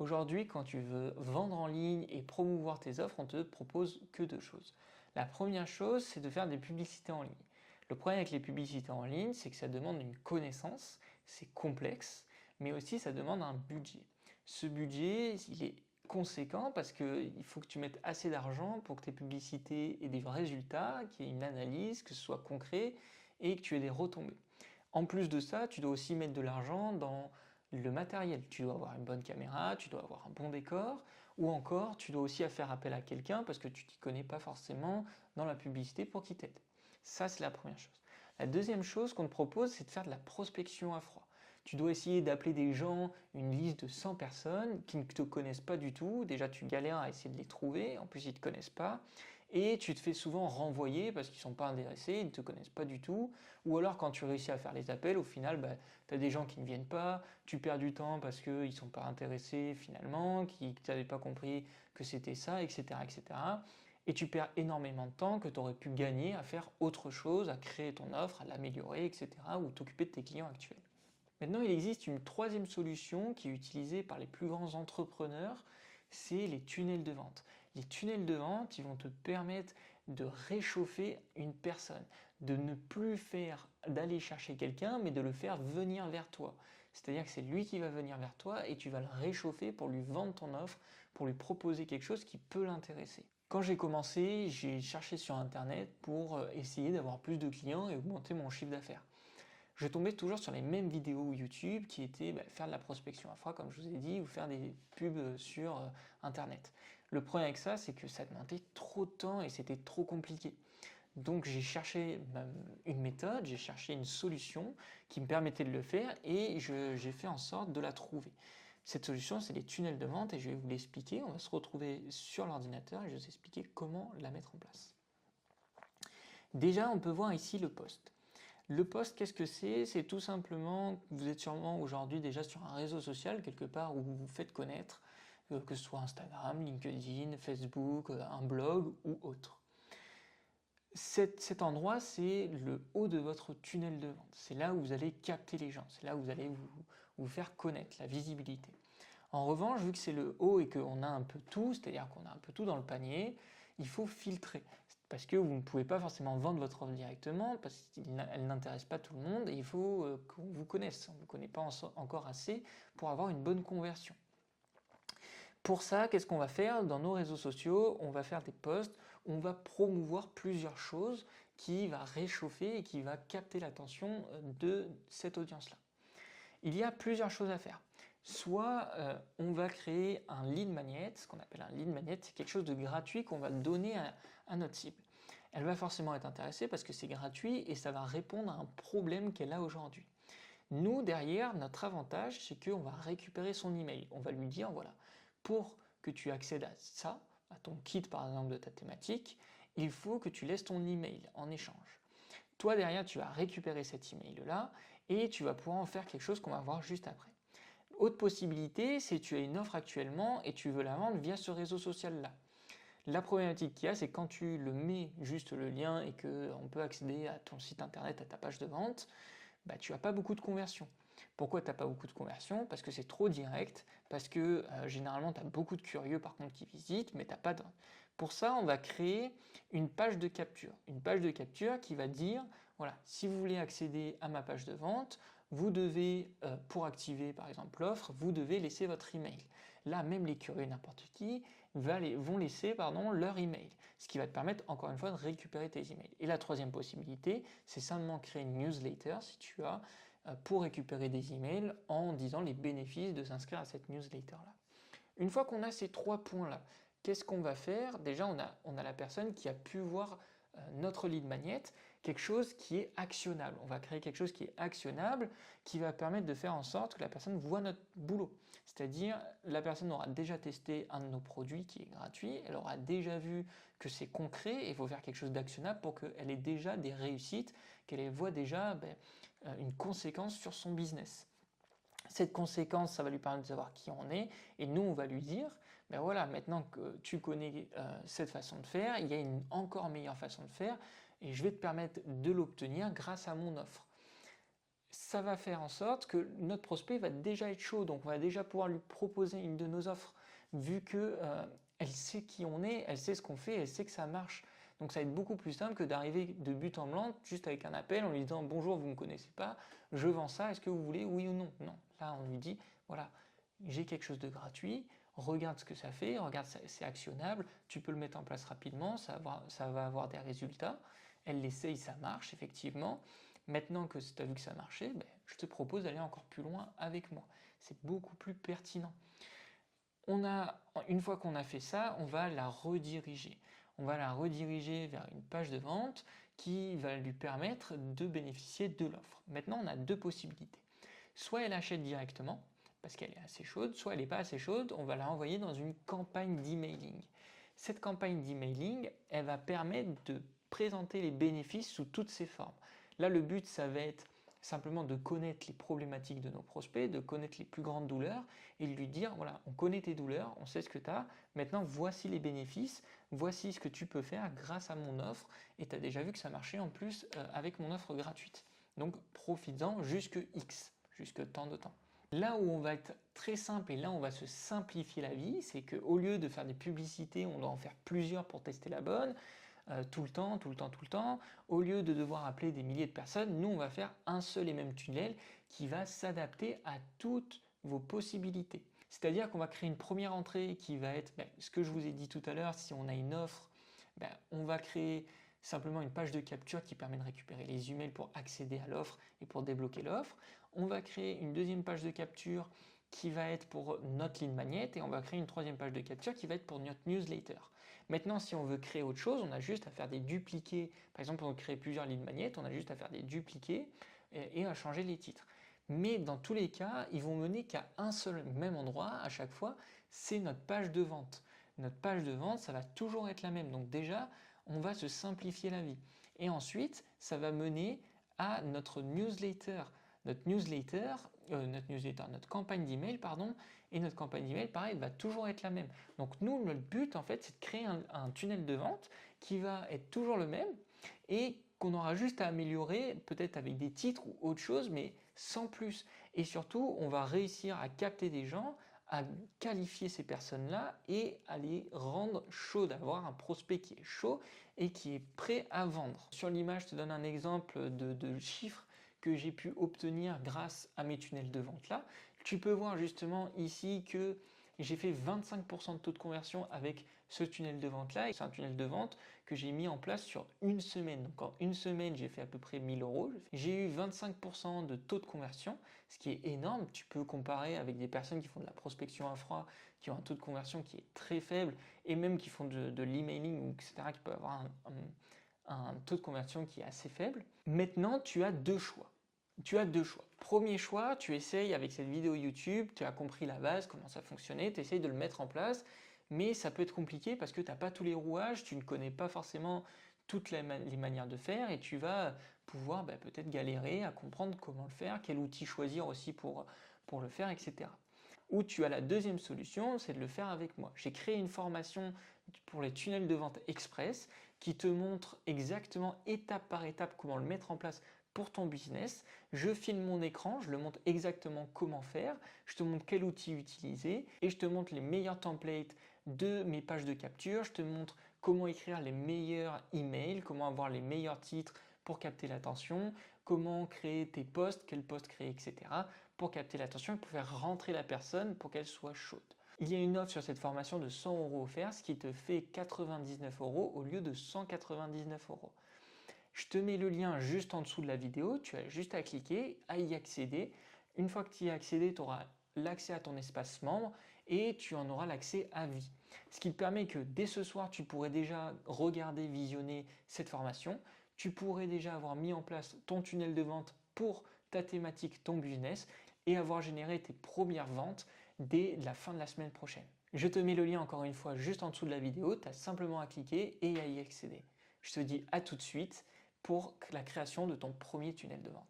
Aujourd'hui, quand tu veux vendre en ligne et promouvoir tes offres, on te propose que deux choses. La première chose, c'est de faire des publicités en ligne. Le problème avec les publicités en ligne, c'est que ça demande une connaissance, c'est complexe, mais aussi ça demande un budget. Ce budget, il est conséquent parce qu'il faut que tu mettes assez d'argent pour que tes publicités aient des vrais résultats, qu'il y ait une analyse, que ce soit concret et que tu aies des retombées. En plus de ça, tu dois aussi mettre de l'argent dans le matériel. Tu dois avoir une bonne caméra, tu dois avoir un bon décor, ou encore tu dois aussi faire appel à quelqu'un parce que tu t'y connais pas forcément dans la publicité pour qu'il t'aide. Ça, c'est la première chose. La deuxième chose qu'on te propose, c'est de faire de la prospection à froid. Tu dois essayer d'appeler des gens, une liste de 100 personnes qui ne te connaissent pas du tout. Déjà, tu galères à essayer de les trouver. En plus, ils ne te connaissent pas. Et tu te fais souvent renvoyer parce qu'ils ne sont pas intéressés, ils ne te connaissent pas du tout. Ou alors, quand tu réussis à faire les appels, au final, tu as des gens qui ne viennent pas. Tu perds du temps parce qu'ils ne sont pas intéressés finalement, qui n'avaient pas compris que c'était ça, etc., etc. Et tu perds énormément de temps que tu aurais pu gagner à faire autre chose, à créer ton offre, à l'améliorer, etc. ou t'occuper de tes clients actuels. Maintenant, il existe une troisième solution qui est utilisée par les plus grands entrepreneurs, c'est les tunnels de vente. Les tunnels de vente, ils vont te permettre de réchauffer une personne, de ne plus faire d'aller chercher quelqu'un, mais de le faire venir vers toi. C'est-à-dire que c'est lui qui va venir vers toi et tu vas le réchauffer pour lui vendre ton offre, pour lui proposer quelque chose qui peut l'intéresser. Quand j'ai commencé, j'ai cherché sur Internet pour essayer d'avoir plus de clients et augmenter mon chiffre d'affaires. Je tombais toujours sur les mêmes vidéos YouTube qui étaient faire de la prospection à froid, comme je vous ai dit, ou faire des pubs sur Internet. Le problème avec ça, c'est que ça demandait trop de temps et c'était trop compliqué. Donc j'ai cherché une méthode, j'ai cherché une solution qui me permettait de le faire et j'ai fait en sorte de la trouver. Cette solution, c'est les tunnels de vente et je vais vous l'expliquer. On va se retrouver sur l'ordinateur et je vais vous expliquer comment la mettre en place. Déjà, on peut voir ici le post. Le post, qu'est-ce que c'est? C'est tout simplement, vous êtes sûrement aujourd'hui déjà sur un réseau social quelque part où vous vous faites connaître, que ce soit Instagram, LinkedIn, Facebook, un blog ou autre. Cet endroit, c'est le haut de votre tunnel de vente. C'est là où vous allez capter les gens, c'est là où vous allez vous faire connaître, la visibilité. En revanche, vu que c'est le haut et qu'on a un peu tout, c'est-à-dire qu'on a un peu tout dans le panier, il faut filtrer. Parce que vous ne pouvez pas forcément vendre votre offre directement, parce qu'elle n'intéresse pas tout le monde, et il faut qu'on vous connaisse. On ne vous connaît pas encore assez pour avoir une bonne conversion. Pour ça, qu'est-ce qu'on va faire? Dans nos réseaux sociaux, on va faire des posts, on va promouvoir plusieurs choses qui va réchauffer et qui va capter l'attention de cette audience-là. Il y a plusieurs choses à faire. Soit on va créer un lead magnet, ce qu'on appelle un lead magnet, c'est quelque chose de gratuit qu'on va donner à notre cible. Elle va forcément être intéressée parce que c'est gratuit et ça va répondre à un problème qu'elle a aujourd'hui. Nous, derrière, notre avantage, c'est qu'on va récupérer son email. On va lui dire, voilà, pour que tu accèdes à ça, à ton kit par exemple de ta thématique, il faut que tu laisses ton email en échange. Toi, derrière, tu vas récupérer cet email-là et tu vas pouvoir en faire quelque chose qu'on va voir juste après. Autre possibilité, c'est que tu as une offre actuellement et tu veux la vendre via ce réseau social-là. La problématique qu'il y a, c'est quand tu le mets juste le lien et qu'on peut accéder à ton site internet, à ta page de vente, tu n'as pas beaucoup de conversion. Pourquoi tu n'as pas beaucoup de conversion? Parce que c'est trop direct, parce que généralement tu as beaucoup de curieux par contre qui visitent, mais tu n'as pas de... Pour ça, on va créer une page de capture. Une page de capture qui va dire, voilà, si vous voulez accéder à ma page de vente, vous devez, pour activer par exemple l'offre, vous devez laisser votre email. Là, même les curieux, n'importe qui, vont laisser leur email, ce qui va te permettre encore une fois de récupérer tes emails. Et la troisième possibilité, c'est simplement créer une newsletter si tu as, pour récupérer des emails en disant les bénéfices de s'inscrire à cette newsletter-là. Une fois qu'on a ces trois points-là, qu'est-ce qu'on va faire? Déjà, on a la personne qui a pu voir notre lead magnet, quelque chose qui est actionnable. On va créer quelque chose qui est actionnable, qui va permettre de faire en sorte que la personne voit notre boulot. C'est-à-dire, la personne aura déjà testé un de nos produits qui est gratuit, elle aura déjà vu que c'est concret, et il faut faire quelque chose d'actionnable pour qu'elle ait déjà des réussites, qu'elle voit déjà une conséquence sur son business. Cette conséquence, ça va lui permettre de savoir qui on est, et nous, on va lui dire, voilà, maintenant que tu connais cette façon de faire, il y a une encore meilleure façon de faire, et je vais te permettre de l'obtenir grâce à mon offre. ça va faire en sorte que notre prospect va déjà être chaud, donc on va déjà pouvoir lui proposer une de nos offres, vu que elle sait qui on est, elle sait ce qu'on fait, elle sait que ça marche. Donc ça va être beaucoup plus simple que d'arriver de but en blanc, juste avec un appel en lui disant bonjour, vous ne me connaissez pas, je vends ça, est-ce que vous voulez, oui ou non? Non, là on lui dit voilà, j'ai quelque chose de gratuit, regarde ce que ça fait, regarde c'est actionnable, tu peux le mettre en place rapidement, ça va avoir des résultats. Elle l'essaye, ça marche effectivement. Maintenant que tu as vu que ça marchait, ben, je te propose d'aller encore plus loin avec moi. C'est beaucoup plus pertinent. Une fois qu'on a fait ça, on va la rediriger. On va la rediriger vers une page de vente qui va lui permettre de bénéficier de l'offre. Maintenant, on a deux possibilités. Soit elle achète directement, parce qu'elle est assez chaude, soit elle n'est pas assez chaude, on va la envoyer dans une campagne d'emailing. Cette campagne d'emailing, elle va permettre de présenter les bénéfices sous toutes ses formes. Là, le but, ça va être simplement de connaître les problématiques de nos prospects, de connaître les plus grandes douleurs et de lui dire, voilà, on connaît tes douleurs, on sait ce que tu as, maintenant voici les bénéfices, voici ce que tu peux faire grâce à mon offre et tu as déjà vu que ça marchait en plus avec mon offre gratuite. Donc profites-en jusque X, jusque tant de temps. Là où on va être très simple et là où on va se simplifier la vie, c'est qu'au lieu de faire des publicités, on doit en faire plusieurs pour tester la bonne, tout le temps, au lieu de devoir appeler des milliers de personnes, nous on va faire un seul et même tunnel qui va s'adapter à toutes vos possibilités. C'est-à-dire qu'on va créer une première entrée qui va être ce que je vous ai dit tout à l'heure, si on a une offre, on va créer simplement une page de capture qui permet de récupérer les emails pour accéder à l'offre et pour débloquer l'offre. On va créer une deuxième page de capture qui va être pour notre lead magnet et on va créer une troisième page de capture qui va être pour notre newsletter. Maintenant, si on veut créer autre chose, on a juste à faire des dupliqués. Par exemple, on veut créer plusieurs lead magnets, on a juste à faire des dupliqués et à changer les titres. Mais dans tous les cas, ils vont mener qu'à un seul même endroit à chaque fois, c'est notre page de vente. Notre page de vente, ça va toujours être la même. Donc déjà, on va se simplifier la vie. Et ensuite, ça va mener à notre newsletter. Notre campagne d'email, pardon, et notre campagne d'email, pareil, va toujours être la même. Donc nous, notre but, en fait, c'est de créer un tunnel de vente qui va être toujours le même et qu'on aura juste à améliorer, peut-être avec des titres ou autre chose, mais sans plus. Et surtout, on va réussir à capter des gens, à qualifier ces personnes-là et à les rendre chauds, d'avoir un prospect qui est chaud et qui est prêt à vendre. Sur l'image, je te donne un exemple de chiffres que j'ai pu obtenir grâce à mes tunnels de vente là. Tu peux voir justement ici que j'ai fait 25% de taux de conversion avec ce tunnel de vente là. C'est un tunnel de vente que j'ai mis en place sur une semaine. Donc en une semaine, j'ai fait à peu près 1000 euros. J'ai eu 25% de taux de conversion, ce qui est énorme. Tu peux comparer avec des personnes qui font de la prospection à froid, qui ont un taux de conversion qui est très faible, et même qui font de l'emailing, etc., qui peuvent avoir un taux de conversion qui est assez faible. Maintenant, tu as deux choix. Premier choix, tu essayes avec cette vidéo YouTube, tu as compris la base, comment ça fonctionnait, tu essayes de le mettre en place, mais ça peut être compliqué parce que tu n'as pas tous les rouages, tu ne connais pas forcément toutes les manières de faire et tu vas pouvoir peut-être galérer à comprendre comment le faire, quel outil choisir aussi pour le faire, etc. Ou tu as la deuxième solution, c'est de le faire avec moi. J'ai créé une formation pour les tunnels de vente express qui te montre exactement étape par étape comment le mettre en place pour ton business. Je filme mon écran, je le montre exactement comment faire, je te montre quel outil utiliser et je te montre les meilleurs templates de mes pages de capture, je te montre comment écrire les meilleurs emails, comment avoir les meilleurs titres pour capter l'attention, comment créer tes posts, quels posts créer, etc. pour capter l'attention et pour faire rentrer la personne pour qu'elle soit chaude. Il y a une offre sur cette formation de 100 euros offert, ce qui te fait 99 euros au lieu de 199 euros. Je te mets le lien juste en dessous de la vidéo, tu as juste à cliquer, à y accéder. Une fois que tu y as accédé, tu auras l'accès à ton espace membre et tu en auras l'accès à vie. Ce qui te permet que dès ce soir, tu pourrais déjà regarder, visionner cette formation. Tu pourrais déjà avoir mis en place ton tunnel de vente pour ta thématique, ton business et avoir généré tes premières ventes dès la fin de la semaine prochaine. Je te mets le lien encore une fois juste en dessous de la vidéo, tu as simplement à cliquer et à y accéder. Je te dis à tout de suite pour la création de ton premier tunnel de vente.